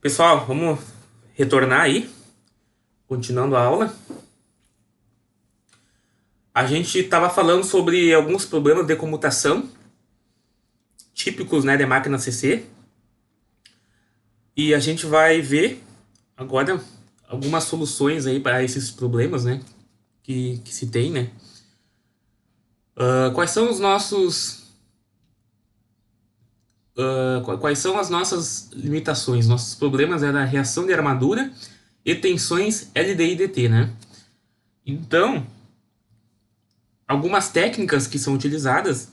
Pessoal, vamos retornar aí, continuando a aula. A gente estava falando sobre alguns problemas de comutação típicos, né, de máquina CC, e a gente vai ver agora algumas soluções aí para esses problemas, né, que se tem, né. Quais são os nossos quais são as nossas limitações? Nossos problemas é da reação de armadura e tensões LDI e DT, né? Então, algumas técnicas que são utilizadas,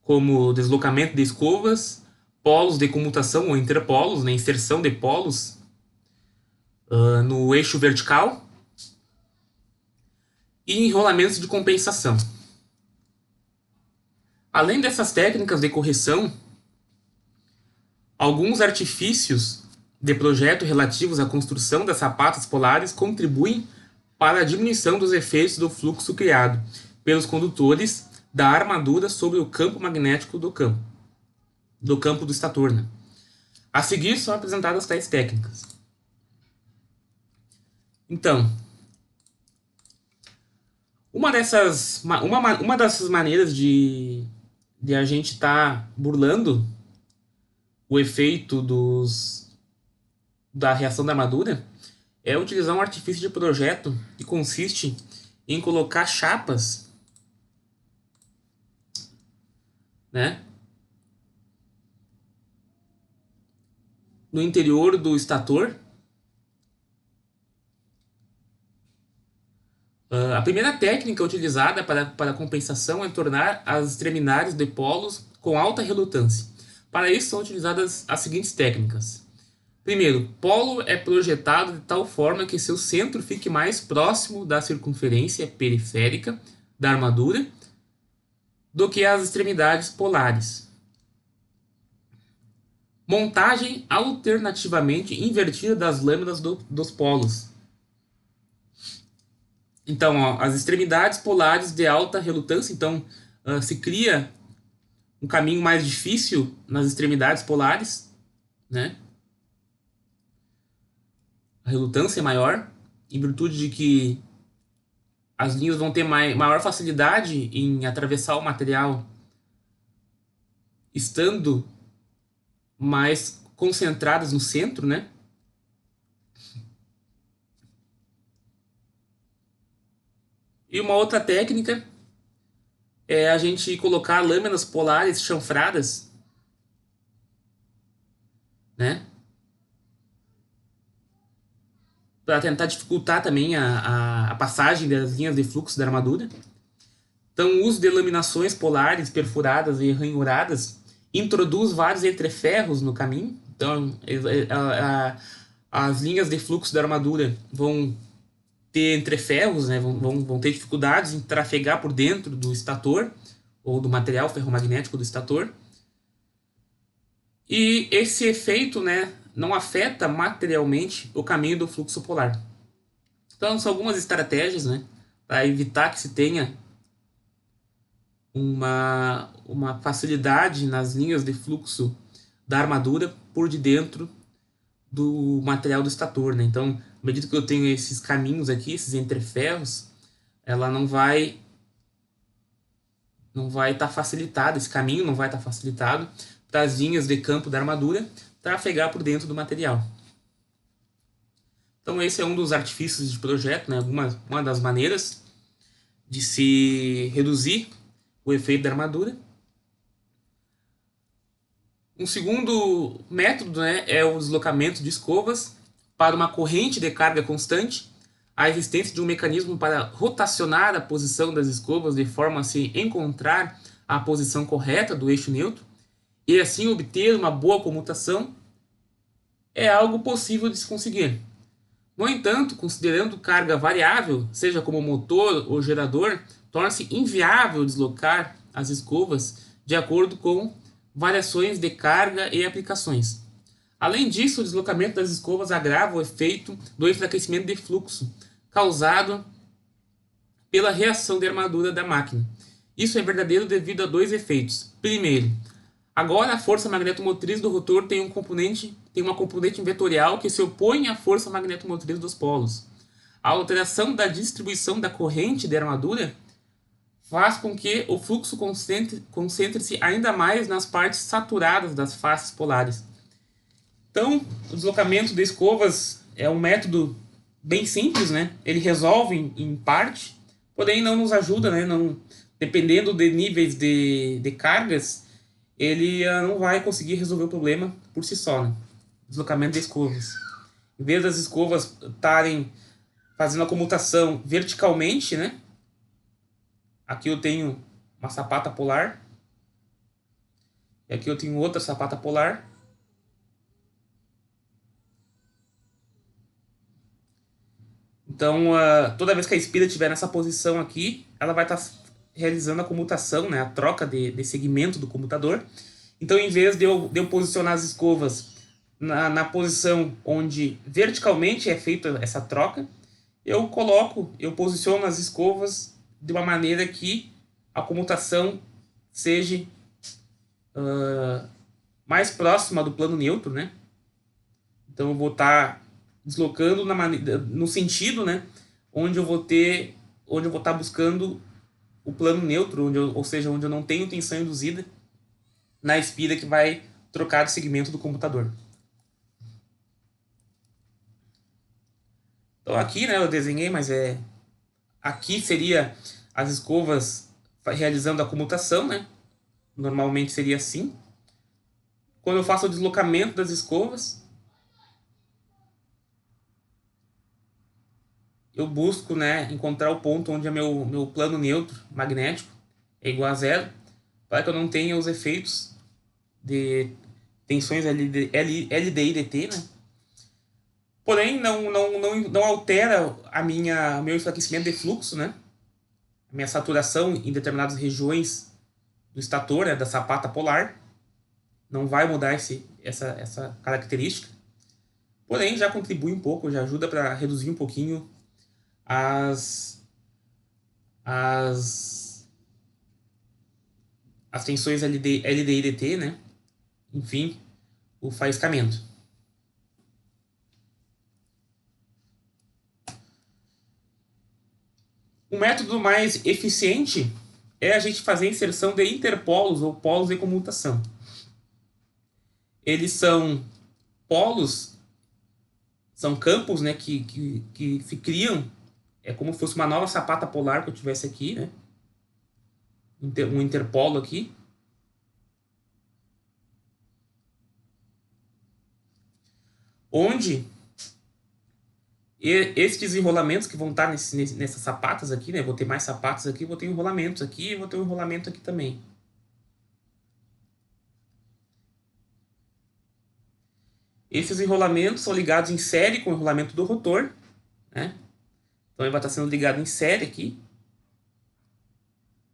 como deslocamento de escovas, polos de comutação ou interpolos, né, inserção de polos no eixo vertical e enrolamentos de compensação. Além dessas técnicas de correção, alguns artifícios de projeto relativos à construção das sapatas polares contribuem para a diminuição dos efeitos do fluxo criado pelos condutores da armadura sobre o campo magnético do campo do estator, né? A seguir são apresentadas tais técnicas. Então, uma dessas maneiras de a gente estar burlando o efeito da reação da armadura é utilizar um artifício de projeto que consiste em colocar chapas, né, no interior do estator. A primeira técnica utilizada para compensação é tornar as extremidades de polos com alta relutância. Para isso são utilizadas as seguintes técnicas. Primeiro, polo é projetado de tal forma que seu centro fique mais próximo da circunferência periférica da armadura do que as extremidades polares. Montagem alternativamente invertida das lâminas dos polos. Então, ó, as extremidades polares de alta relutância, então se cria um caminho mais difícil nas extremidades polares, né? A relutância é maior, em virtude de que as linhas vão ter maior facilidade em atravessar o material estando mais concentradas no centro, né? E uma outra técnica é a gente colocar lâminas polares chanfradas, né? Para tentar dificultar também a passagem das linhas de fluxo da armadura. Então, o uso de laminações polares perfuradas e ranhuradas introduz vários entreferros no caminho. Então, as linhas de fluxo da armadura vão ter entreferros, né? vão ter dificuldades em trafegar por dentro do estator ou do material ferromagnético do estator. E esse efeito, né, não afeta materialmente o caminho do fluxo polar. Então, são algumas estratégias, né, para evitar que se tenha uma facilidade nas linhas de fluxo da armadura por de dentro do material do estator, né? Então, à medida que eu tenho esses caminhos aqui, esses entreferros, ela não vai estar facilitado, esse caminho não vai estar facilitado para as linhas de campo da armadura trafegar por dentro do material. Então, esse é um dos artifícios de projeto, né? Uma das maneiras de se reduzir o efeito da armadura. Um segundo método, né, é o deslocamento de escovas para uma corrente de carga constante, a existência de um mecanismo para rotacionar a posição das escovas de forma a se encontrar a posição correta do eixo neutro e assim obter uma boa comutação é algo possível de se conseguir. No entanto, considerando carga variável, seja como motor ou gerador, torna-se inviável deslocar as escovas de acordo com variações de carga e aplicações. Além disso, o deslocamento das escovas agrava o efeito do enfraquecimento de fluxo causado pela reação de armadura da máquina. Isso é verdadeiro devido a dois efeitos. Primeiro, Agora, a força magnetomotriz do rotor tem uma componente vetorial que se opõe à força magnetomotriz dos polos. A alteração da distribuição da corrente de armadura faz com que o fluxo concentre-se ainda mais nas partes saturadas das faces polares. Então, o deslocamento de escovas é um método bem simples, né? Ele resolve em parte, porém não nos ajuda, né? Não, dependendo de níveis de cargas, ele não vai conseguir resolver o problema por si só, né? Deslocamento de escovas. Em vez das escovas estarem fazendo a comutação verticalmente, né? Aqui eu tenho uma sapata polar. E aqui eu tenho outra sapata polar. Então, toda vez que a espira estiver nessa posição aqui, ela vai estar realizando a comutação, né? A troca de segmento do comutador. Então, em vez de eu posicionar as escovas na posição onde verticalmente é feita essa troca, eu posiciono as escovas de uma maneira que a comutação seja mais próxima do plano neutro, né? Então eu vou estar deslocando no sentido, né, onde eu vou estar buscando o plano neutro, ou seja, onde eu não tenho tensão induzida na espira que vai trocar de segmento do computador. Então aqui, né, eu desenhei, mas aqui seria as escovas realizando a comutação, né? Normalmente seria assim. Quando eu faço o deslocamento das escovas, eu busco, né, encontrar o ponto onde é meu plano neutro magnético é igual a zero, para que eu não tenha os efeitos de tensões LD e DT, né? Porém, não altera meu enfraquecimento de fluxo, né? A minha saturação em determinadas regiões do estator, né, da sapata polar. Não vai mudar essa característica. Porém, já contribui um pouco, já ajuda para reduzir um pouquinho as tensões LD e DT, né? Enfim, o faiscamento. O método mais eficiente é a gente fazer a inserção de interpolos ou polos de comutação. Eles são polos, são campos, né, que se criam, é como se fosse uma nova sapata polar que eu tivesse aqui, né? Um interpolo aqui. Onde estes enrolamentos que vão estar nessas sapatas aqui, né? Vou ter mais sapatas aqui, vou ter enrolamentos aqui e vou ter um enrolamento aqui também. Esses enrolamentos são ligados em série com o enrolamento do rotor, né? Então ele vai estar sendo ligado em série aqui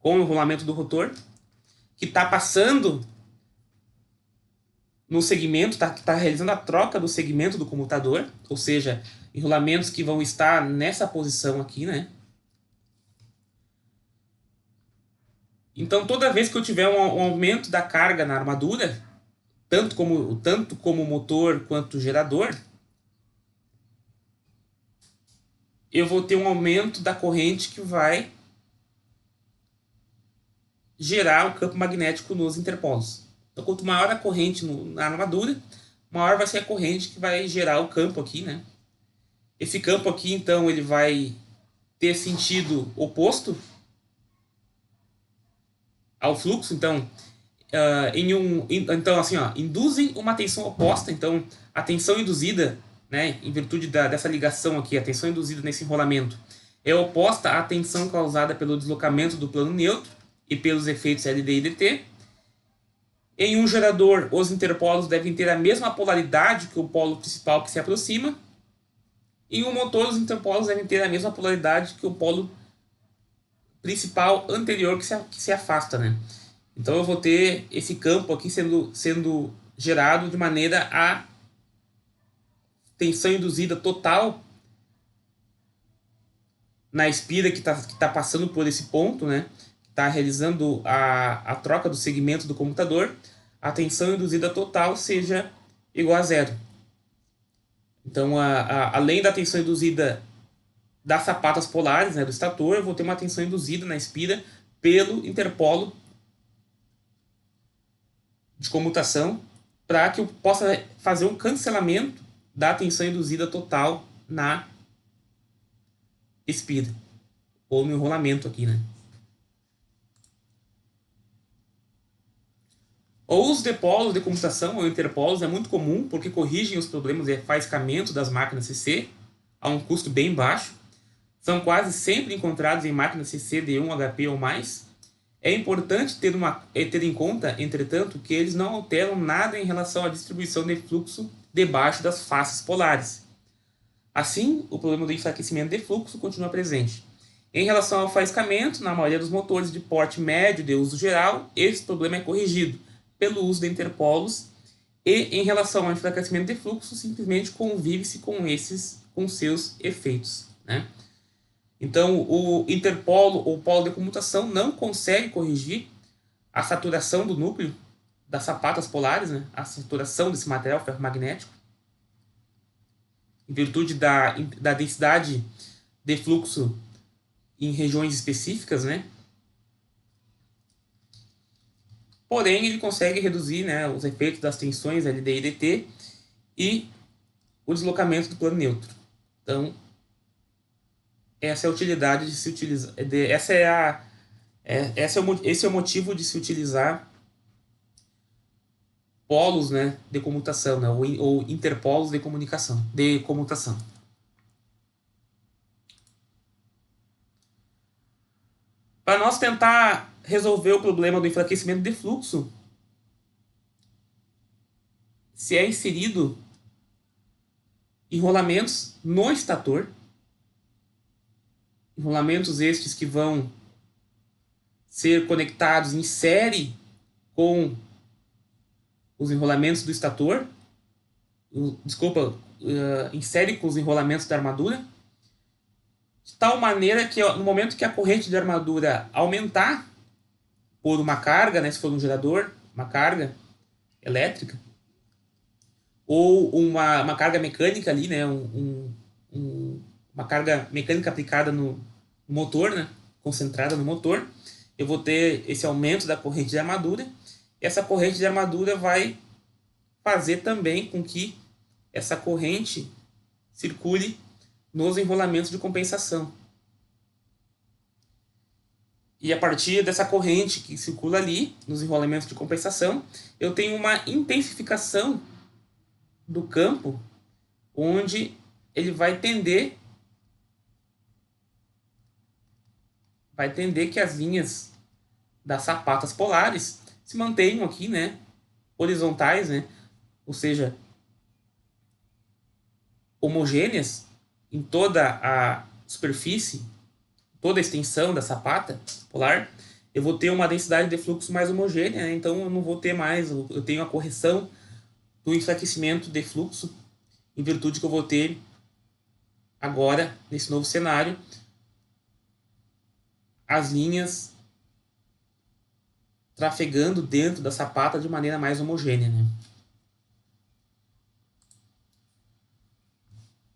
com o enrolamento do rotor, que está passando no segmento, está realizando a troca do segmento do comutador, ou seja, enrolamentos que vão estar nessa posição aqui, né? Então, toda vez que eu tiver um aumento da carga na armadura, tanto como o motor quanto o gerador, eu vou ter um aumento da corrente que vai gerar o campo magnético nos interpolos. Então, quanto maior a corrente na armadura, maior vai ser a corrente que vai gerar o campo aqui, né? Esse campo aqui, então, ele vai ter sentido oposto ao fluxo. Então, então assim, induzem uma tensão oposta. Então, a tensão induzida, né, em virtude dessa ligação aqui, a tensão induzida nesse enrolamento é oposta à tensão causada pelo deslocamento do plano neutro e pelos efeitos LD e DT. Em um gerador, os interpolos devem ter a mesma polaridade que o polo principal que se aproxima. Em um motor, os interpolos devem ter a mesma polaridade que o polo principal anterior que se afasta, né? Então eu vou ter esse campo aqui sendo gerado de maneira a tensão induzida total na espira que tá passando por esse ponto, né? Está realizando a troca do segmento do comutador. a tensão induzida total seja igual a zero. Então, além da tensão induzida das sapatas polares, né, do estator, eu vou ter uma tensão induzida na espira pelo interpolo de comutação para que eu possa fazer um cancelamento da tensão induzida total na espira, ou no enrolamento aqui, né? Ou os dipolos de comutação ou interpolos é muito comum porque corrigem os problemas de faiscamento das máquinas CC a um custo bem baixo. São quase sempre encontrados em máquinas CC de 1 HP ou mais. É importante ter em conta, entretanto, que eles não alteram nada em relação à distribuição de fluxo debaixo das faces polares. Assim, o problema do enfraquecimento de fluxo continua presente. Em relação ao faiscamento, na maioria dos motores de porte médio de uso geral, esse problema é corrigido pelo uso de interpolos, e em relação ao enfraquecimento de fluxo, simplesmente convive-se com seus efeitos, né? Então, o interpolo ou polo de comutação não consegue corrigir a saturação do núcleo das sapatas polares, né? A saturação desse material ferromagnético, em virtude da densidade de fluxo em regiões específicas, né? Porém, ele consegue reduzir, né, os efeitos das tensões LD e DT e o deslocamento do plano neutro. Então, essa é a utilidade de se utilizar. Esse é o motivo de se utilizar polos, né, de comutação, né, ou interpolos de comutação. Para nós tentar resolver o problema do enfraquecimento de fluxo, se é inserido enrolamentos no estator, enrolamentos estes que vão ser conectados em série com os enrolamentos do estator, em série com os enrolamentos da armadura, de tal maneira que no momento que a corrente de armadura aumentar por uma carga, né, se for um gerador, uma carga elétrica, ou uma carga mecânica ali, né, uma carga mecânica aplicada no motor, né, concentrada no motor, eu vou ter esse aumento da corrente de armadura. Essa corrente de armadura vai fazer também com que essa corrente circule nos enrolamentos de compensação. E a partir dessa corrente que circula ali, nos enrolamentos de compensação, eu tenho uma intensificação do campo, onde ele vai tender que as linhas das sapatas polares se mantenham aqui, né, horizontais, né, ou seja, homogêneas em toda a superfície, toda a extensão da sapata polar. Eu vou ter uma densidade de fluxo mais homogênea, né? Então eu não vou ter mais, eu tenho a correção do enfraquecimento de fluxo, em virtude que eu vou ter agora, nesse novo cenário, as linhas trafegando dentro da sapata de maneira mais homogênea, né?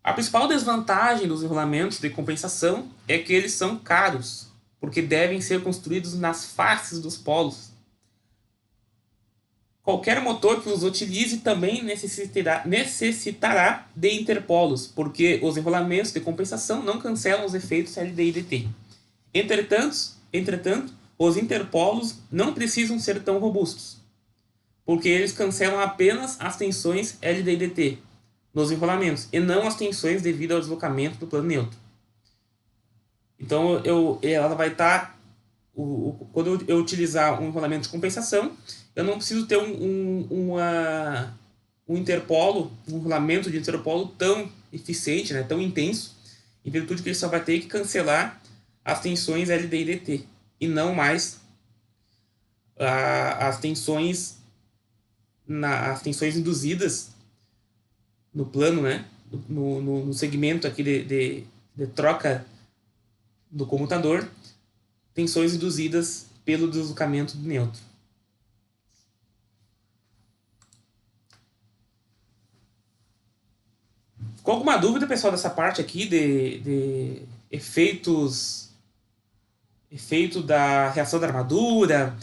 A principal desvantagem dos enrolamentos de compensação é que eles são caros, porque devem ser construídos nas faces dos polos. Qualquer motor que os utilize também necessitará de interpolos, porque os enrolamentos de compensação não cancelam os efeitos LD e DT. Entretanto, os interpolos não precisam ser tão robustos, porque eles cancelam apenas as tensões LD e DT nos enrolamentos, e não as tensões devido ao deslocamento do plano neutro. Então, ela vai estar... quando eu utilizar um enrolamento de compensação, eu não preciso ter um enrolamento de interpolo tão eficiente, né, tão intenso, em virtude que ele só vai ter que cancelar as tensões LD e DT, e não mais as tensões induzidas no plano, né, no segmento aqui de troca do comutador, tensões induzidas pelo deslocamento do neutro. Ficou alguma dúvida, pessoal, dessa parte aqui de efeitos, efeito da reação da armadura,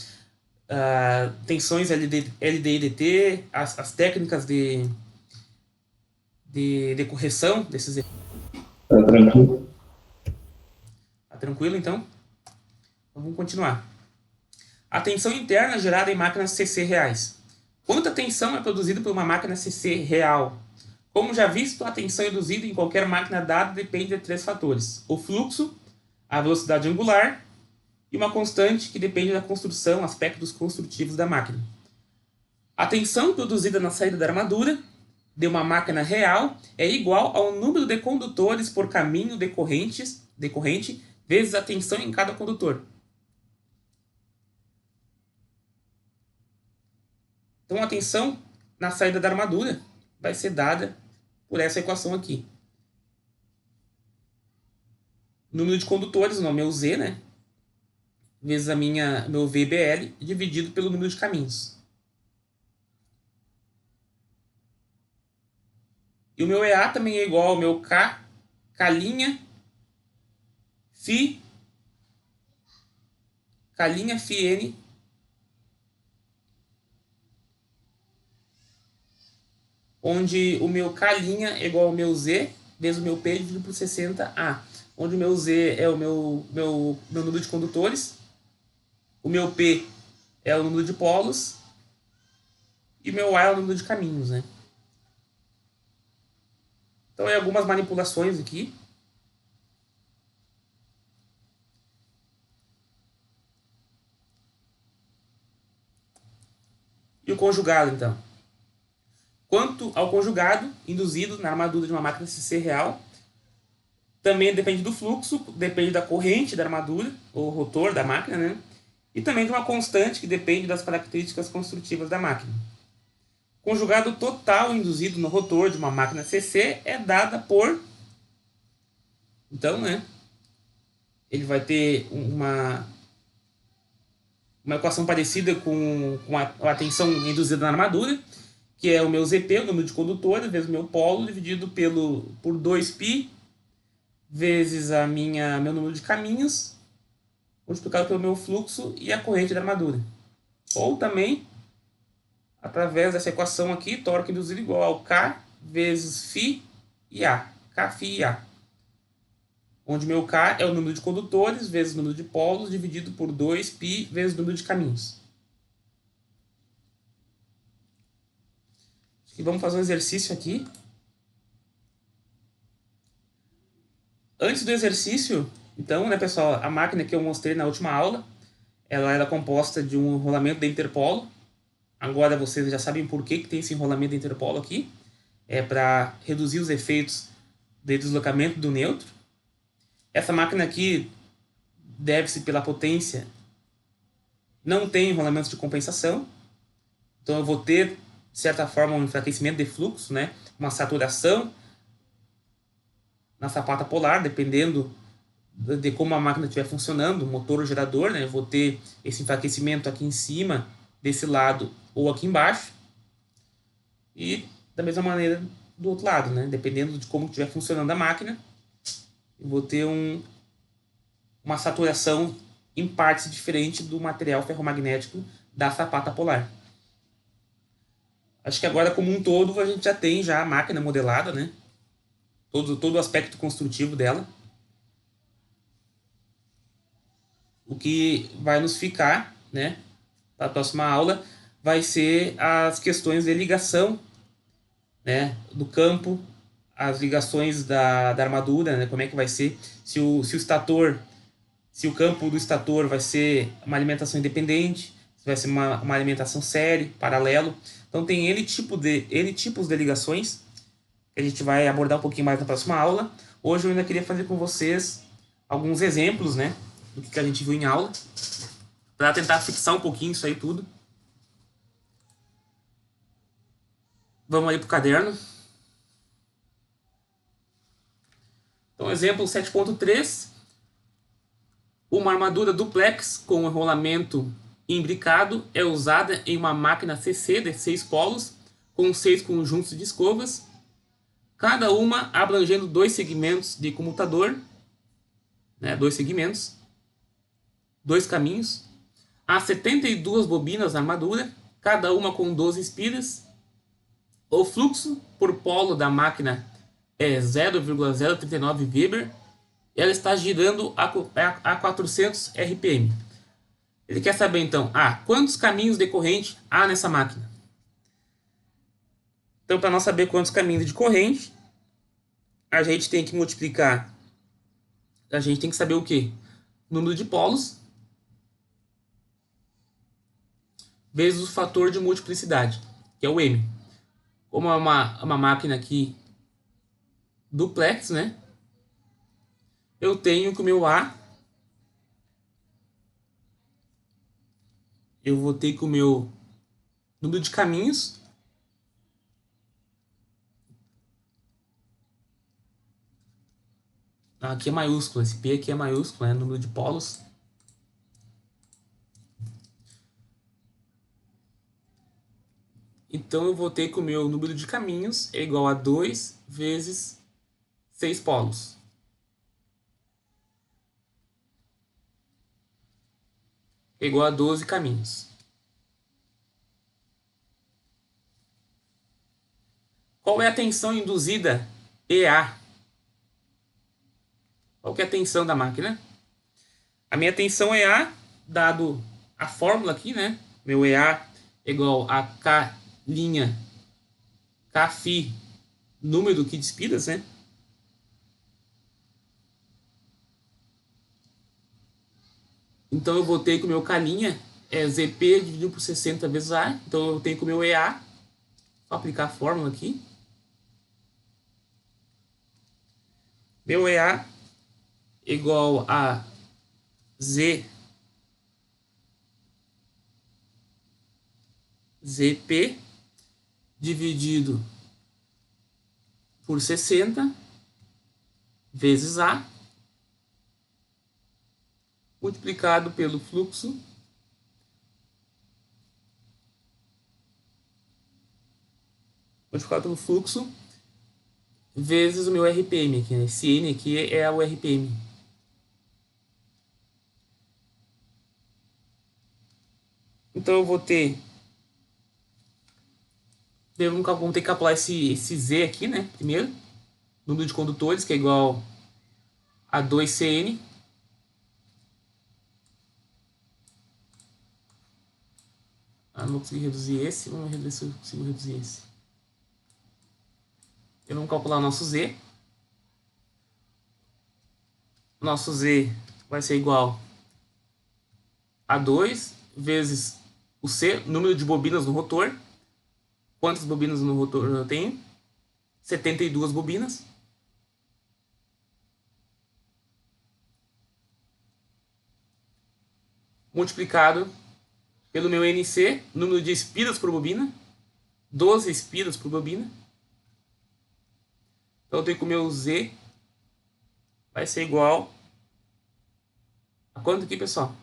tensões LD e DT, as técnicas de correção desses efeitos? Tá tranquilo? Tá tranquilo, então? Então vamos continuar. A tensão interna gerada em máquinas CC reais. Quanta tensão é produzida por uma máquina CC real? Como já visto, a tensão induzida em qualquer máquina dada depende de 3 fatores: o fluxo, a velocidade angular e uma constante que depende da construção, aspectos construtivos da máquina. A tensão produzida na saída da armadura de uma máquina real é igual ao número de condutores por caminho decorrente vezes a tensão em cada condutor. Então a tensão na saída da armadura vai ser dada por essa equação aqui. Número de condutores, o nome é o Z, né? Vezes meu VBL dividido pelo número de caminhos. E o meu EA também é igual ao meu K, K'Φ, Φn, onde o meu K' é igual ao meu Z, vezes o meu P dividido por 60A. Onde o meu Z é o meu número de condutores, o meu P é o número de polos, e o meu A é o número de caminhos, né? Então, é algumas manipulações aqui. E o conjugado, então. Quanto ao conjugado induzido na armadura de uma máquina CC real, também depende do fluxo, depende da corrente da armadura, ou rotor da máquina, né? E também de uma constante que depende das características construtivas da máquina. O conjugado total induzido no rotor de uma máquina CC é dada por... Então, né? Ele vai ter uma equação parecida com a tensão induzida na armadura, que é o meu ZP, o número de condutores, vezes o meu polo, dividido por 2π, vezes meu número de caminhos, multiplicado pelo meu fluxo e a corrente da armadura. Ou também, através dessa equação aqui, torque induzido igual ao K vezes Φ e A. K, Φ e A. Onde meu K é o número de condutores vezes o número de polos, dividido por 2π vezes o número de caminhos. E vamos fazer um exercício aqui. Antes do exercício, então, né, pessoal, a máquina que eu mostrei na última aula, ela era composta de um rolamento de interpolo. Agora vocês já sabem por que tem esse rolamento de interpolo aqui. É para reduzir os efeitos de deslocamento do neutro. Essa máquina aqui deve-se pela potência, não tem rolamentos de compensação. Então eu vou ter, de certa forma, um enfraquecimento de fluxo, né? Uma saturação na sapata polar, dependendo de como a máquina estiver funcionando, motor ou gerador, né? Eu vou ter esse enfraquecimento aqui em cima, desse lado, ou aqui embaixo. E da mesma maneira do outro lado, né? Dependendo de como estiver funcionando a máquina, eu vou ter uma saturação em partes diferente do material ferromagnético da sapata polar. Acho que agora, como um todo, a gente já tem a máquina modelada, né? Todo o aspecto construtivo dela. O que vai nos ficar, né, para a próxima aula, vai ser as questões de ligação, né, do campo, as ligações da armadura, né, como é que vai ser, se o campo do estator vai ser uma alimentação independente, se vai ser uma alimentação série, paralelo. Então tem N tipos de ligações, que a gente vai abordar um pouquinho mais na próxima aula. Hoje eu ainda queria fazer com vocês alguns exemplos, né, do que a gente viu em aula, para tentar fixar um pouquinho isso aí tudo. Vamos aí pro caderno. Então, exemplo 7.3. Uma armadura duplex com rolamento imbricado é usada em uma máquina CC de 6 polos com 6 conjuntos de escovas. cada uma abrangendo 2 segmentos de comutador, né, 2 segmentos, 2 caminhos. Há 72 bobinas na armadura, cada uma com 12 espiras. O fluxo por polo da máquina é 0,039 Weber. Ela está girando a 400 RPM. Ele quer saber então, quantos caminhos de corrente há nessa máquina? Então, para nós saber quantos caminhos de corrente, a gente tem que multiplicar. A gente tem que saber o quê? Número de polos vezes o fator de multiplicidade, que é o M. Como é uma máquina aqui duplex, né? Eu tenho que o meu A, eu vou ter que o meu número de caminhos aqui é maiúsculo, esse P aqui é maiúsculo, né? Número de polos. Então eu vou ter que o meu número de caminhos é igual a 2 vezes 6 polos. É igual a 12 caminhos. Qual é a tensão induzida EA? Qual que é a tensão da máquina? A minha tensão EA, dado a fórmula aqui, né? Meu EA é igual a K' Kφ, número aqui de espiras, né? Então eu vou ter que o meu K' é ZP dividido por 60 vezes A. Então eu tenho que o meu EA, vou aplicar a fórmula aqui. Meu EA igual a ZP dividido por 60 vezes A multiplicado pelo fluxo vezes o meu RPM aqui, né? Esse N aqui é o RPM. Então eu vou ter... Vamos ter que calcular esse Z aqui, né? Primeiro, número de condutores, que é igual a 2CN. Não vou conseguir reduzir esse. Vamos ver se eu consigo reduzir esse. Eu vou calcular o nosso Z. Nosso Z vai ser igual a 2 vezes o C, número de bobinas no rotor. Quantas bobinas no rotor eu tenho? 72 bobinas. Multiplicado pelo meu NC, número de espiras por bobina. 12 espiras por bobina. Então eu tenho que o meu Z vai ser igual a quanto aqui, pessoal?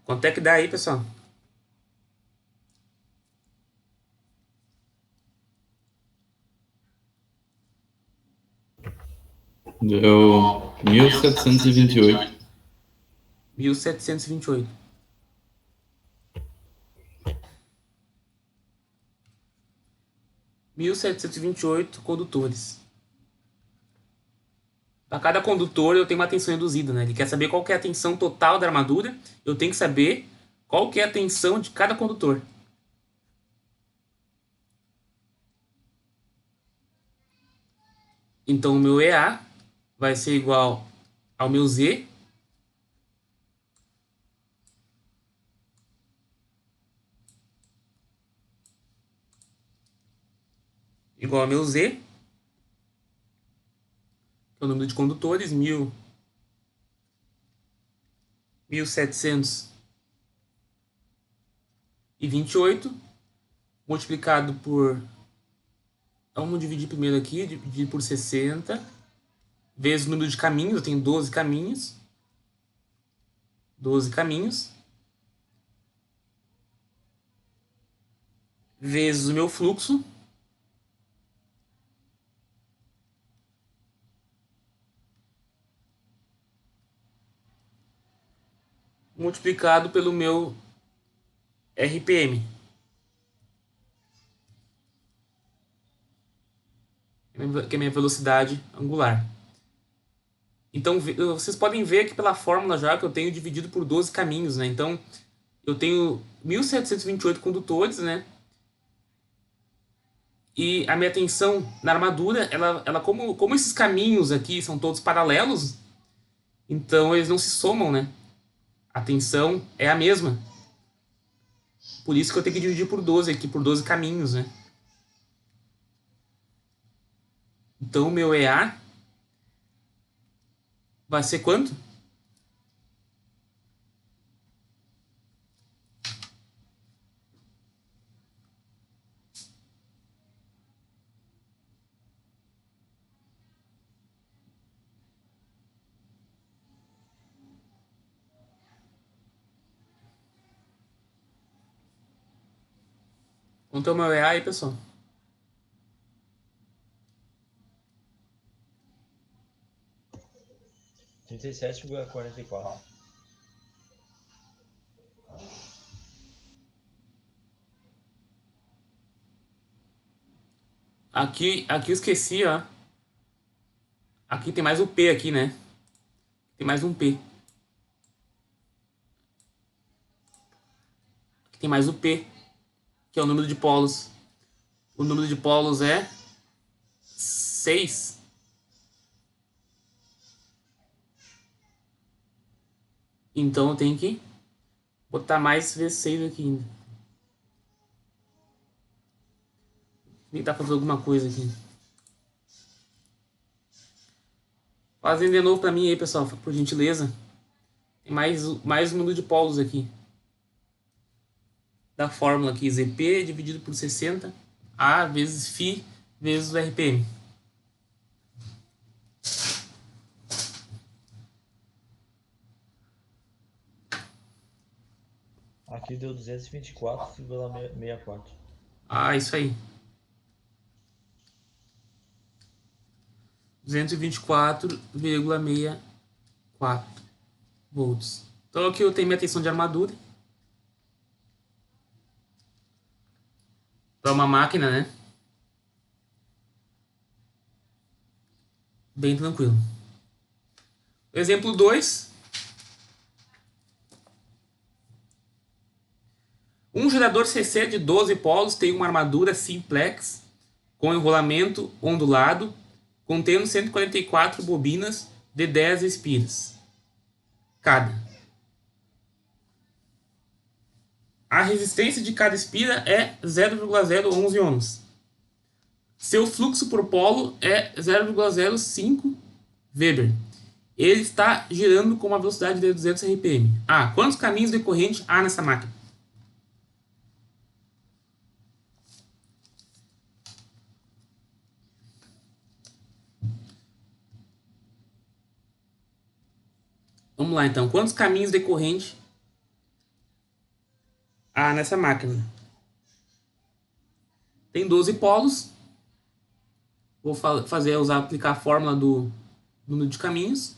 Quanto é que dá aí, pessoal? Deu 1728. 1728. Condutores. Para cada condutor eu tenho uma tensão induzida, né? Ele quer saber qual que é a tensão total da armadura. Eu tenho que saber qual que é a tensão de cada condutor. Então o meu EA vai ser igual ao meu Z igual ao meu Z, que é o número de condutores, 1728, multiplicado por Vamos dividir primeiro aqui, dividir por 60, vezes o número de caminhos, eu tenho 12 caminhos. 12 caminhos. Vezes o meu fluxo. Multiplicado pelo meu RPM. Que é a minha velocidade angular. Então, vocês podem ver aqui pela fórmula já que eu tenho dividido por 12 caminhos, né? Então, eu tenho 1.728 condutores, né? E a minha tensão na armadura, ela como esses caminhos aqui são todos paralelos, então eles não se somam, né? A tensão é a mesma. Por isso que eu tenho que dividir por 12 aqui, por 12 caminhos, né? Então, o meu EA vai ser quanto? Quanto é o meu EA aí, pessoal? Trinta e 37,44. Aqui eu esqueci, ó. Aqui tem mais o P aqui, né? Tem mais um P. Aqui tem mais o P, que é o número de polos. O número de polos é 6. Então eu tenho que botar mais vezes 6 aqui ainda. Vou tentar fazer alguma coisa aqui. Fazem de novo pra mim aí, pessoal, por gentileza. Tem mais um número de polos aqui. Da fórmula aqui, ZP dividido por 60, A vezes Φ vezes o RPM. Aqui deu 224,64. Ah, isso aí. 224,64 volts. Então aqui eu tenho minha tensão de armadura. Para uma máquina, né? Bem tranquilo. Exemplo 2. Um gerador CC de 12 polos tem uma armadura simplex com enrolamento ondulado, contendo 144 bobinas de 10 espiras cada. A resistência de cada espira é 0,011 ohms. Seu fluxo por polo é 0,05 Weber. Ele está girando com uma velocidade de 200 RPM. Quantos caminhos de corrente há nessa máquina? Vamos lá então. Quantos caminhos de corrente há nessa máquina? Tem 12 polos. Vou aplicar a fórmula do número de caminhos.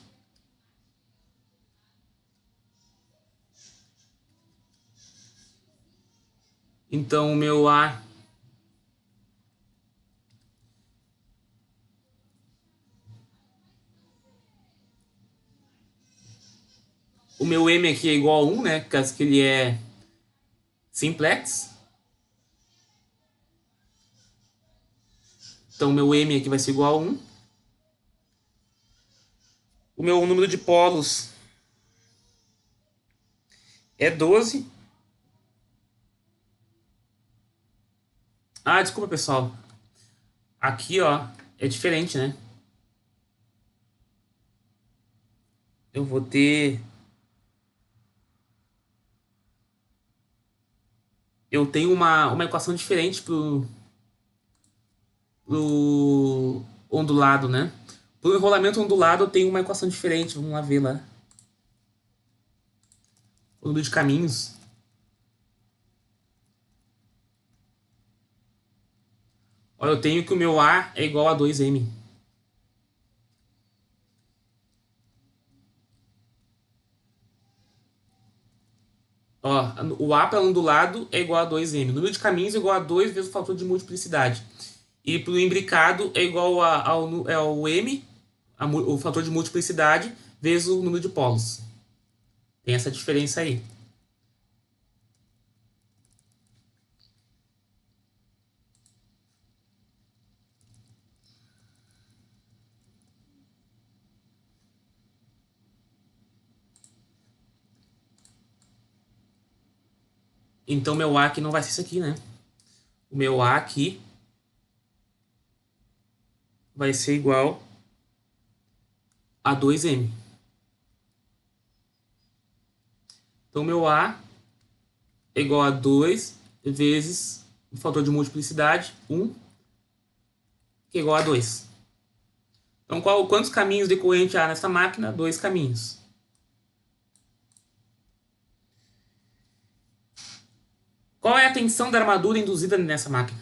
Então o meu A o meu M aqui é igual a 1, né? Por causa que ele é simplex. Então o meu M aqui vai ser igual a 1. O meu número de polos é 12. Desculpa, pessoal. Aqui, ó, é diferente, né? Eu vou ter... Eu tenho uma equação diferente pro... pro ondulado, né? Pro enrolamento ondulado eu tenho uma equação diferente. Vamos lá ver lá. O número de caminhos. Olha, eu tenho que o meu A é igual a 2m. Ó, o A para ondulado é igual a 2m. O número de caminhos é igual a 2 vezes o fator de multiplicidade. E para o imbricado é igual ao m, o fator de multiplicidade, vezes o número de polos. Tem essa diferença aí. Então meu A aqui não vai ser isso aqui, né? O meu A aqui vai ser igual a 2m. Então meu A é igual a 2 vezes o fator de multiplicidade, 1, que é igual a 2. Então quantos caminhos decorrentes há nessa máquina? 2 caminhos. Qual é a tensão da armadura induzida dessa máquina?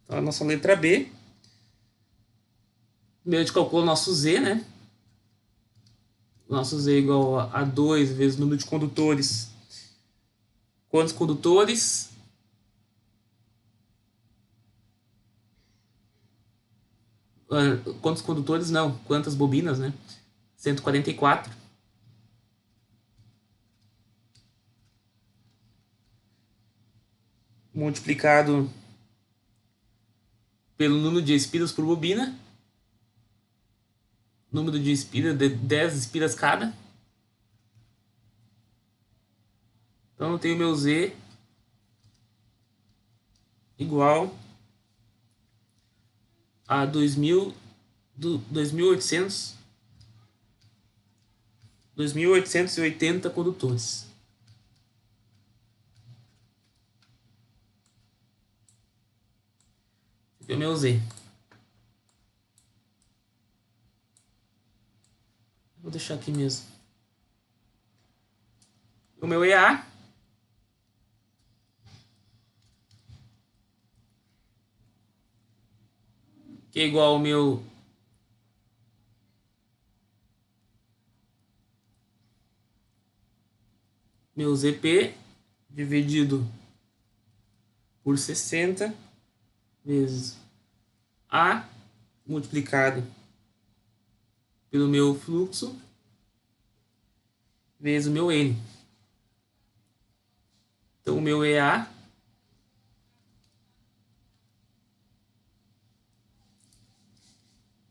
Então, a nossa letra B. Primeiro a gente calcula o nosso Z, né? O nosso Z é igual a 2 vezes o número de condutores. Quantos condutores? Quantos condutores? Não. Quantas bobinas, né? 144. Multiplicado pelo número de espiras por bobina. Número de espiras, de 10 espiras cada. Então eu tenho meu Z igual a 2.880 condutores. Esse é o meu Z. Vou deixar aqui mesmo. O meu EA que é igual ao meu ZP dividido por 60 vezes A multiplicado pelo meu fluxo vezes o meu N. Então o meu EA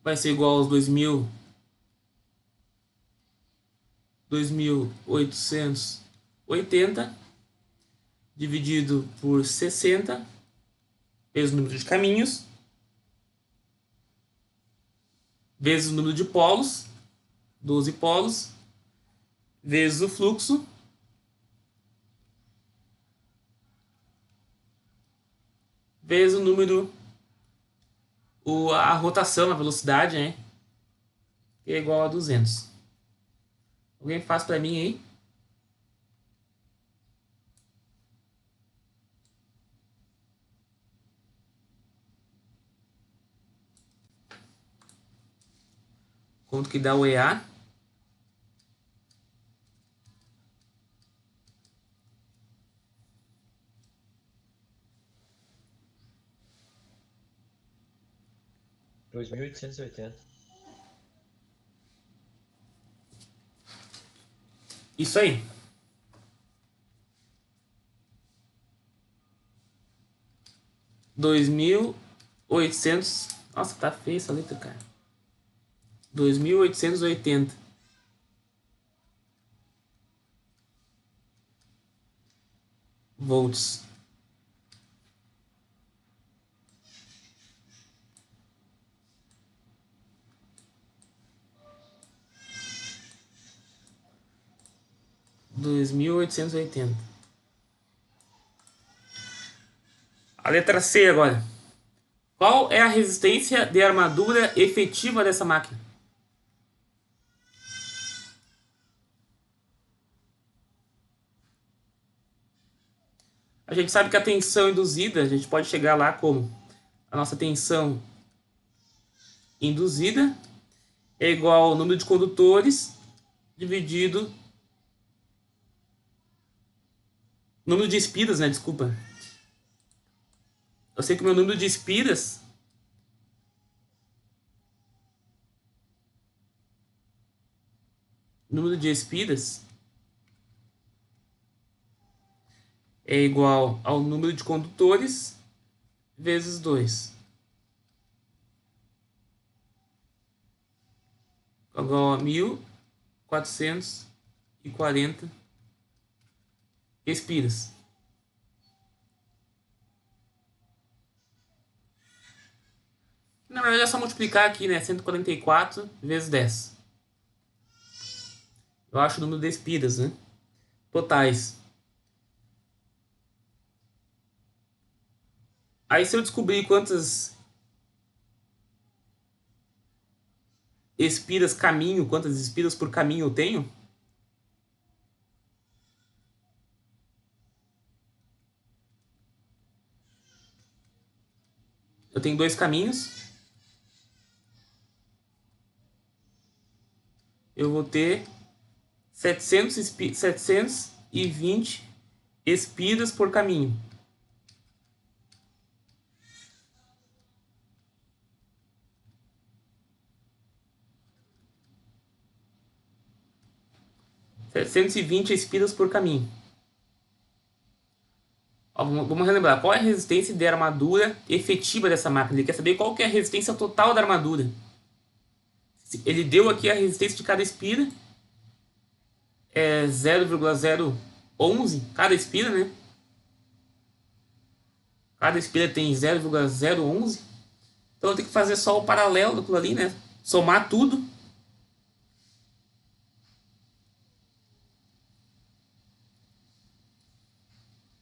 vai ser igual aos 2.880 dividido por 60 vezes o número de caminhos vezes o número de polos, 12 polos, vezes o fluxo, vezes o número, a rotação, a velocidade, né? Que é igual a 200. Alguém faz para mim aí? Quanto que dá o EA? Dois mil oitocentos e oitenta. Isso aí. 2.800. Nossa, tá feia essa letra, cara. 2.880 volts. Dois mil oitocentos e oitenta. A letra C agora. Qual é a resistência de armadura efetiva dessa máquina? A gente sabe que a tensão induzida, a gente pode chegar lá como a nossa tensão induzida é igual ao número de condutores dividido número de espiras, né? Desculpa. Eu sei que o meu número de espiras é igual ao número de condutores vezes 2. Igual a 1440 espiras. Na verdade é só multiplicar aqui, né? 144 vezes 10. Eu acho o número de espiras, né? Totais. Aí se eu descobrir quantas quantas espiras por caminho eu tenho, eu tenho 2 caminhos, eu vou ter 720 espiras por caminho. Espiras por caminho. Ó, vamos relembrar. Qual é a resistência de armadura efetiva dessa máquina? Ele quer saber qual que é a resistência total da armadura. Ele deu aqui a resistência de cada espira. É 0,011 cada espira, né? Cada espira tem 0,011. Então eu tenho que fazer só o paralelo daquilo ali, né? Somar tudo.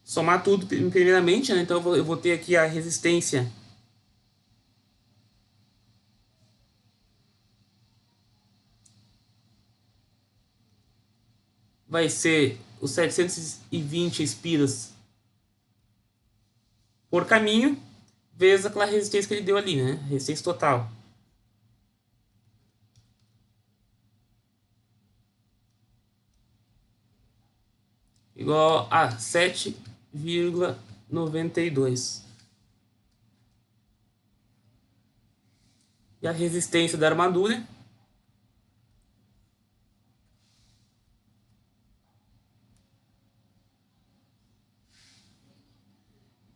Somar tudo primeiramente, né? Então eu vou ter aqui a resistência vai ser os 720 espiras por caminho, vezes aquela resistência que ele deu ali, né? Resistência total. Igual a 7,92. E a resistência da armadura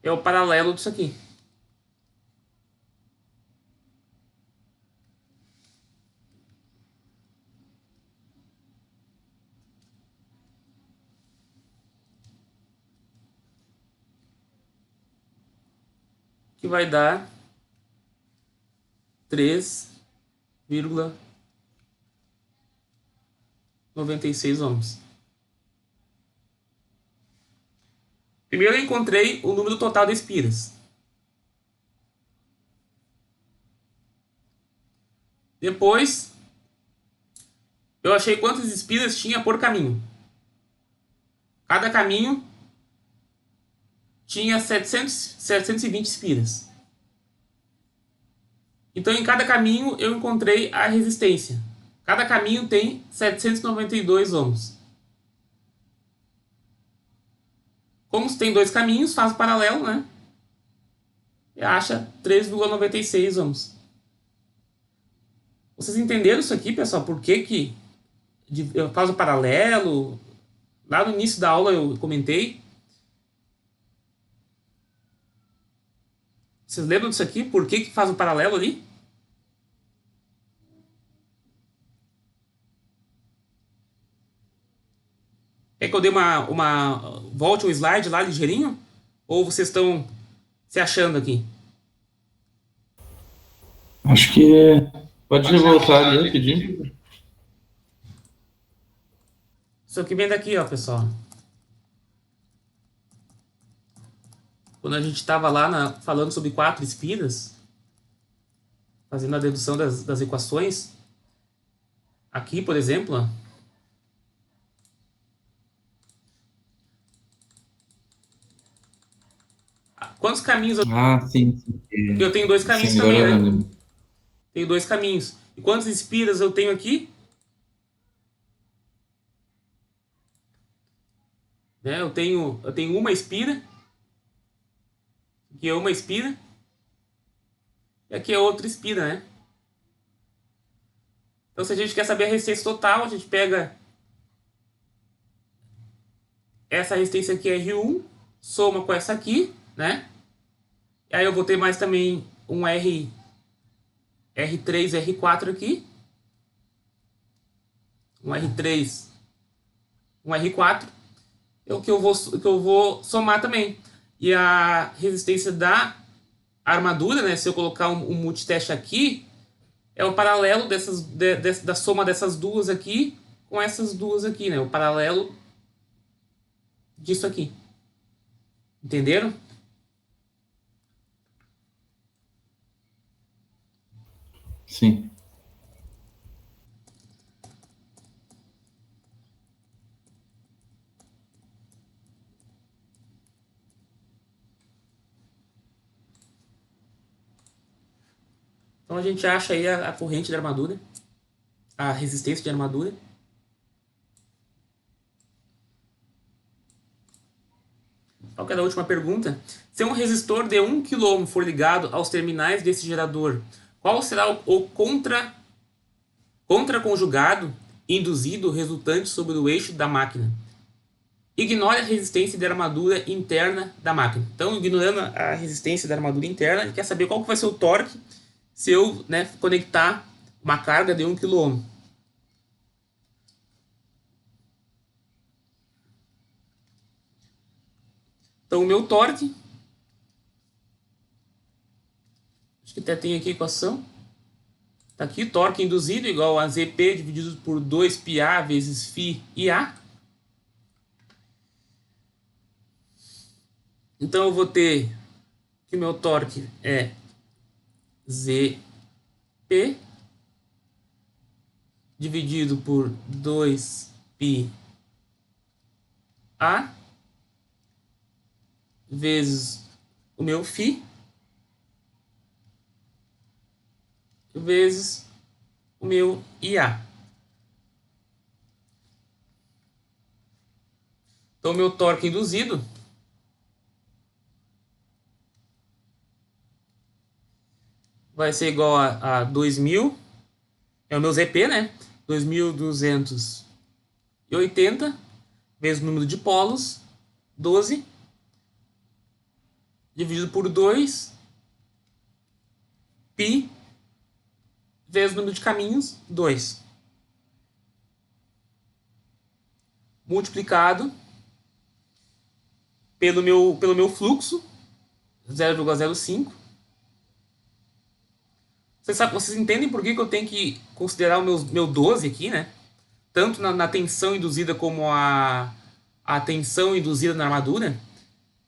é o paralelo disso aqui. Que vai dar 3,96 ohms. Primeiro eu encontrei o número total de espiras. Depois eu achei quantas espiras tinha por caminho. Cada caminho tinha 720 espiras. Então em cada caminho eu encontrei a resistência. Cada caminho tem 792 ohms. Como se tem 2 caminhos, faz o paralelo, né? E acha 3,96 ohms. Vocês entenderam isso aqui, pessoal? Por que eu faço o paralelo? Lá no início da aula eu comentei. Vocês lembram disso aqui? Por que faz o paralelo ali? É que eu dei volte o slide lá ligeirinho? Ou vocês estão se achando aqui? Acho que pode voltar ali rapidinho. Isso aqui vem daqui, ó, pessoal. quando a gente estava lá falando sobre 4 espiras, fazendo a dedução das equações, aqui, por exemplo, ó, quantos caminhos Ah, sim, sim. eu tenho 2 caminhos Sim, também, agora eu né? lembro. Tenho 2 caminhos. E quantas espiras eu tenho aqui? Né? Eu tenho uma espira, aqui é uma espira, e aqui é outra espira, né? Então, se a gente quer saber a resistência total, a gente pega essa resistência aqui, R1, soma com essa aqui, né? E aí eu vou ter mais também um R3, R4 aqui. Um R3, um R4. É o que eu vou somar também. E a resistência da armadura, né? Se eu colocar um multiteste aqui, é o paralelo da soma dessas duas aqui com essas duas aqui, né? O paralelo disso aqui. Entenderam? Sim. Então a gente acha aí a corrente da armadura, a resistência de armadura. Qual que era a última pergunta? Se um resistor de 1 kΩ for ligado aos terminais desse gerador, qual será o contraconjugado induzido resultante sobre o eixo da máquina? Ignore a resistência de armadura interna da máquina. Então, ignorando a resistência da armadura interna, ele quer saber qual que vai ser o torque se eu, né, conectar uma carga de 1 kΩ. Então, o meu torque, acho que até tem aqui a equação. Está aqui, torque induzido igual a Zp dividido por 2πA vezes φ e A. Então, eu vou ter que o meu torque é Zp dividido por 2πA vezes o meu φ vezes o meu IA. Então, o meu torque induzido vai ser igual a 2000, é o meu ZP, né? 2280 vezes o número de polos, 12, dividido por 2, π, vezes o número de caminhos, 2. Multiplicado pelo meu fluxo, 0,05. Vocês entendem por que eu tenho que considerar o meu 12 aqui, né? Tanto na tensão induzida como a tensão induzida na armadura.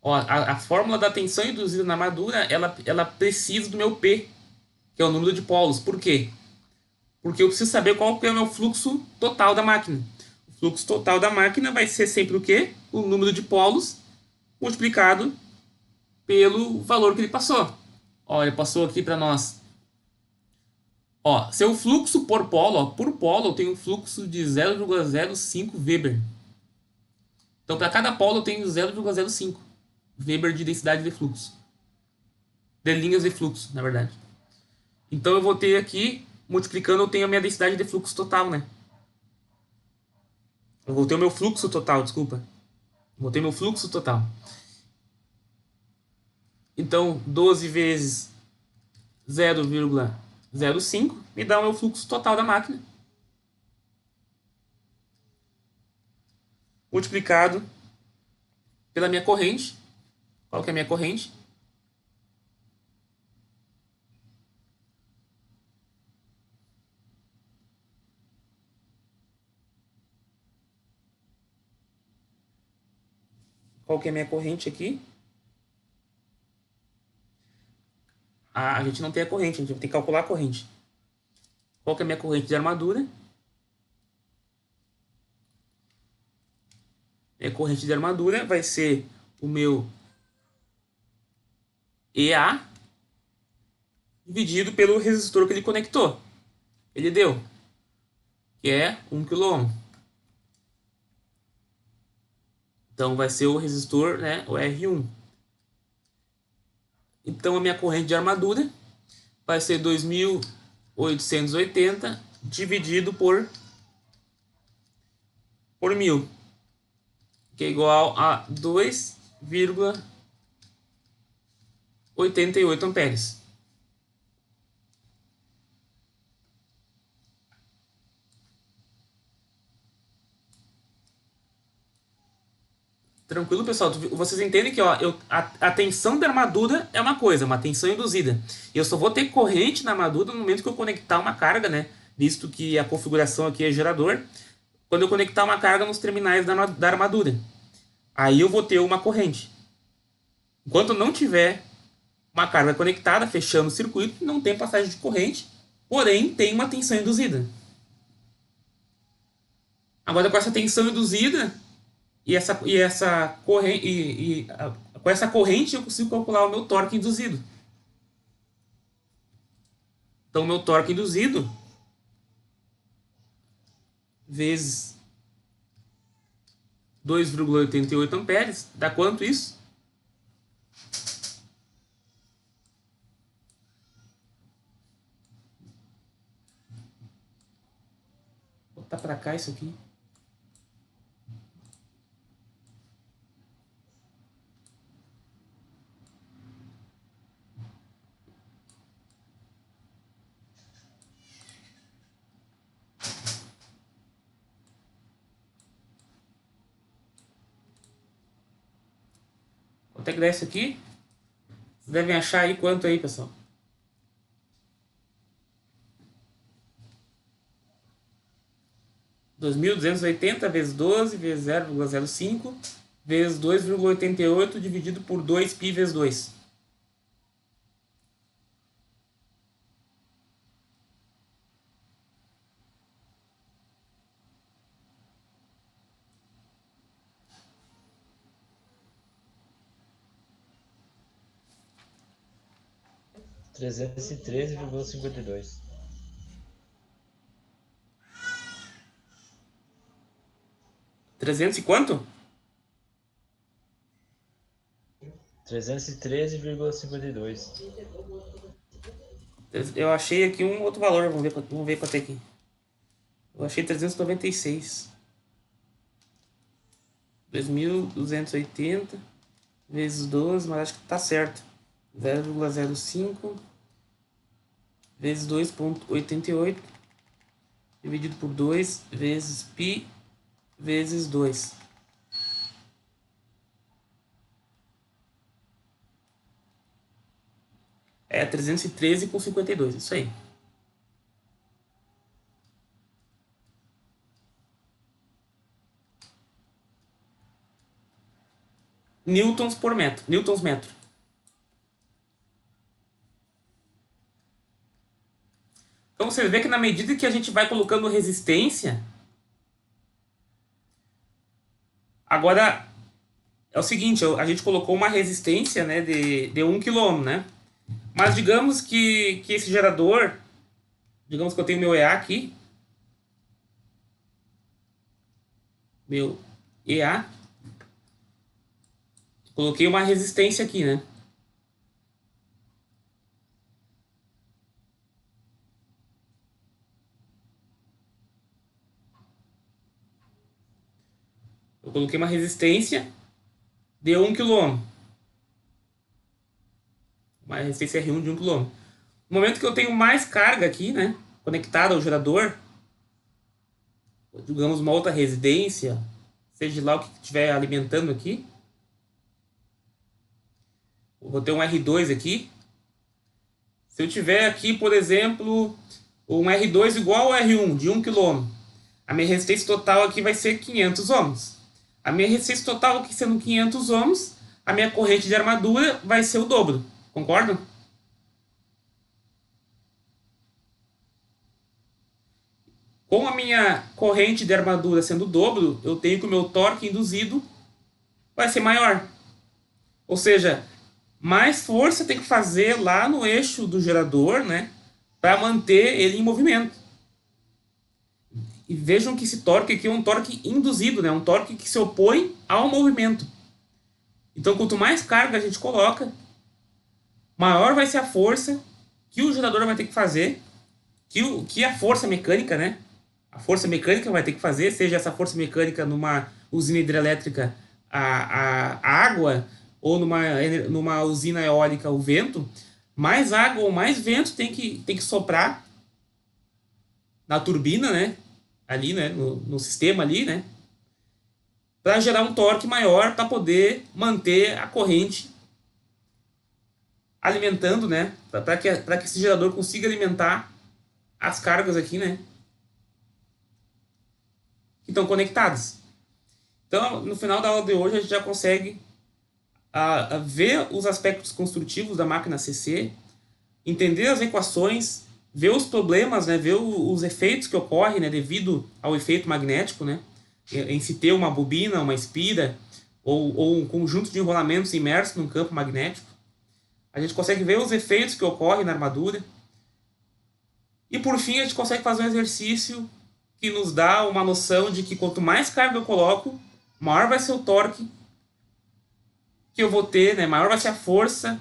Ó, a fórmula da tensão induzida na armadura, ela precisa do meu P, que é o número de polos. Por quê? Porque eu preciso saber qual que é o meu fluxo total da máquina. O fluxo total da máquina vai ser sempre o quê? O número de polos multiplicado pelo valor que ele passou. Ó, ele passou aqui para nós. Ó, seu fluxo por polo, ó, por polo eu tenho um fluxo de 0,05 Weber. Então, para cada polo eu tenho 0,05 Weber de densidade de fluxo. De linhas de fluxo, na verdade. Então, eu vou ter aqui, multiplicando, eu tenho a minha densidade de fluxo total, né? Eu vou ter o meu fluxo total, desculpa. Eu vou ter meu fluxo total. Então, 12 vezes 0,05 me dá o meu fluxo total da máquina. Multiplicado pela minha corrente. Qual que é a minha corrente? Qual que é a minha corrente aqui? a gente não tem a corrente, a gente vai ter que calcular a corrente. Qual que é a minha corrente de armadura? Minha corrente de armadura vai ser o meu EA dividido pelo resistor que ele conectou. Ele deu, que é 1 kΩ. Então vai ser o resistor, né, o R1. Então a minha corrente de armadura vai ser 2.880 dividido por 1.000, que é igual a 2,88 amperes. Tranquilo, pessoal? Vocês entendem que ó, a tensão da armadura é uma coisa, uma tensão induzida. E eu só vou ter corrente na armadura no momento que eu conectar uma carga, né? Visto que a configuração aqui é gerador. Quando eu conectar uma carga nos terminais da armadura. Aí eu vou ter uma corrente. Enquanto não tiver uma carga conectada, fechando o circuito, não tem passagem de corrente, porém tem uma tensão induzida. Agora com essa tensão induzida com essa corrente eu consigo calcular o meu torque induzido. Então o meu torque induzido vezes 2,88 amperes dá quanto isso? Vou botar para cá isso aqui. Quanto é que dá isso aqui? Vocês devem achar aí quanto aí, pessoal? (2.280 vezes 12 vezes 0,05 vezes 2,88 dividido por 2π vezes 2. R$ 313,52. 300 e quanto? 313,52. Eu achei aqui um outro valor, vamos ver quanto é aqui. Eu achei 396. 2.280 vezes 12, mas acho que tá certo. 0,05 vezes 2,88 dividido por 2 vezes π vezes 2. É 313,52, isso aí. Newtons por metro, newtons metro. Então você vê que na medida que a gente vai colocando resistência, agora é o seguinte, a gente colocou uma resistência, né, de 1 kΩ, né? Mas digamos que esse gerador, digamos que eu tenho meu EA aqui, meu EA, coloquei uma resistência aqui, né? Eu coloquei uma resistência de 1 kΩ. Uma resistência R1 de 1 kΩ. No momento que eu tenho mais carga aqui, né, conectada ao gerador, digamos uma outra residência, seja lá o que estiver alimentando aqui, eu vou ter um R2 aqui. Se eu tiver aqui, por exemplo, um R2 igual ao R1 de 1 kΩ, a minha resistência total aqui vai ser 500 ohms. A minha resistência total aqui sendo 500 ohms, a minha corrente de armadura vai ser o dobro. Concordam? Com a minha corrente de armadura sendo o dobro, eu tenho que o meu torque induzido vai ser maior. Ou seja, mais força tem que fazer lá no eixo do gerador, né, para manter ele em movimento. E vejam que esse torque aqui é um torque induzido, né, um torque que se opõe ao movimento. Então, quanto mais carga a gente coloca, maior vai ser a força que o gerador vai ter que fazer, que a força mecânica, né, a força mecânica vai ter que fazer, seja essa força mecânica numa usina hidrelétrica a água, ou numa usina eólica o vento, mais água ou mais vento tem que soprar na turbina, né? Ali, né? No sistema ali, né? Para gerar um torque maior para poder manter a corrente alimentando, né? Para que esse gerador consiga alimentar as cargas aqui, né? Que estão conectadas. Então, no final da aula de hoje, a gente já consegue a ver os aspectos construtivos da máquina CC, entender as equações, ver os problemas, né, ver os efeitos que ocorrem, né, devido ao efeito magnético, né, em se ter uma bobina, uma espira ou um conjunto de enrolamentos imerso num campo magnético. A gente consegue ver os efeitos que ocorrem na armadura. E por fim, a gente consegue fazer um exercício que nos dá uma noção de que quanto mais carga eu coloco, maior vai ser o torque que eu vou ter, né? Maior vai ser a força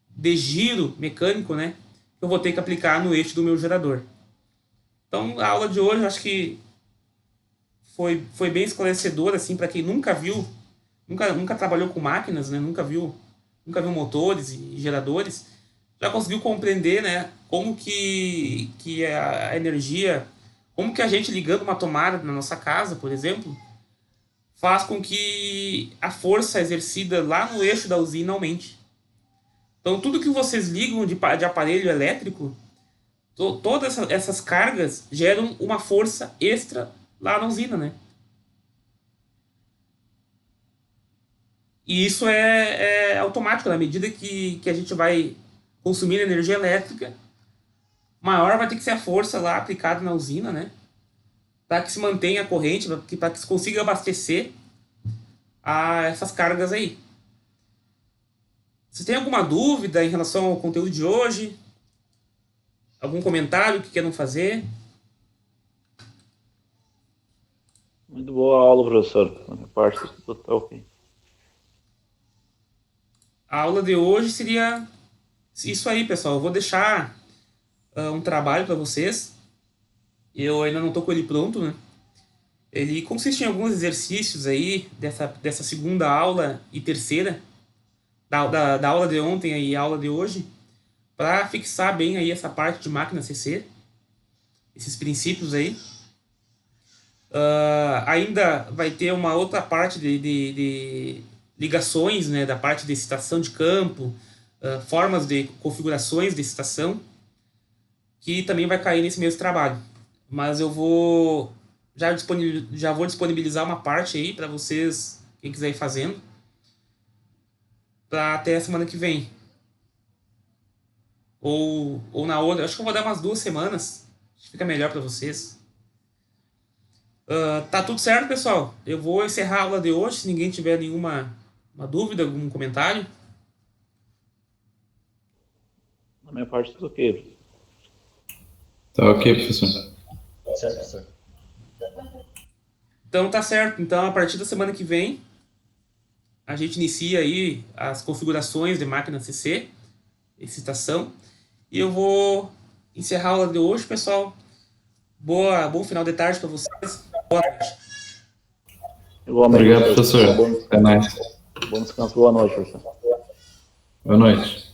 de giro mecânico, né? Que eu vou ter que aplicar no eixo do meu gerador. Então, a aula de hoje, eu acho que foi bem esclarecedora, assim, para quem nunca viu, nunca trabalhou com máquinas, né? Nunca viu motores e geradores, já conseguiu compreender, né? Como que a energia, como que a gente ligando uma tomada na nossa casa, por exemplo, faz com que a força exercida lá no eixo da usina aumente. Então, tudo que vocês ligam de aparelho elétrico, todas essas cargas geram uma força extra lá na usina, né? E isso é automático. Na medida que a gente vai consumir energia elétrica, maior vai ter que ser a força lá aplicada na usina, né? Para que se mantenha a corrente, para que se consiga abastecer a essas cargas aí. Você tem alguma dúvida em relação ao conteúdo de hoje? Algum comentário que queiram fazer? Muito boa aula, professor. Da minha parte, tudo tá ok. A aula de hoje seria isso aí, pessoal. Eu vou deixar um trabalho para vocês. Eu ainda não estou com ele pronto, né? Ele consiste em alguns exercícios aí dessa segunda aula e terceira, da aula de ontem e a aula de hoje, para fixar bem aí essa parte de máquina CC, esses princípios aí. Ainda vai ter uma outra parte de ligações, né, da parte de excitação de campo, formas de configurações de excitação, que também vai cair nesse mesmo trabalho. Mas eu vou já vou disponibilizar uma parte aí para vocês, quem quiser ir fazendo, para até a semana que vem. Ou na outra, acho que eu vou dar umas 2 semanas, acho que fica melhor para vocês. Tá tudo certo, pessoal? Eu vou encerrar a aula de hoje, se ninguém tiver nenhuma dúvida, algum comentário. Da minha parte, tudo ok. Tá ok, professor. Certo, professor. Então tá certo. Então, a partir da semana que vem, a gente inicia aí as configurações de máquina CC, excitação. E eu vou encerrar a aula de hoje, pessoal. Bom final de tarde para vocês. Boa noite. Igualmente. Obrigado, professor. Até mais. Bom descanso, boa noite, professor. Boa noite.